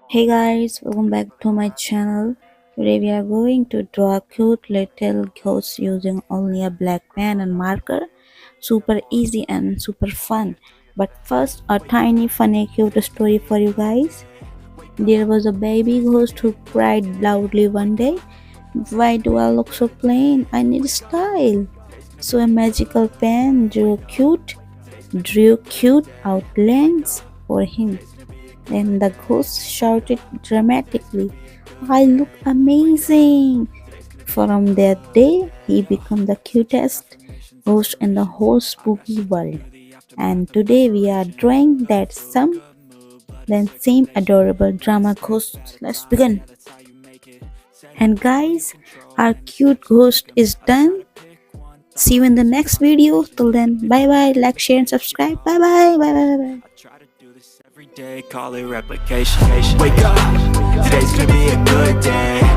Hey guys, welcome back to my channel. Today we are going to draw a cute little ghost using only a black pen and marker. Super easy and super fun. But first, a tiny funny cute story for you guys. There was a baby ghost who cried loudly one day. Why do I look so plain? I need style. So a magical pen drew cute outlines for him. Then the ghost shouted dramatically, I look amazing! From that day, he became the cutest ghost in the whole spooky world. And today we are drawing that then same adorable drama ghost. Let's begin. And guys, our cute ghost is done. See you in the next video. Till then, bye bye. Like, share, and subscribe. Bye bye. Bye bye. Bye. Try to do this every day, call it replication. Wake up, today's gonna be a good day.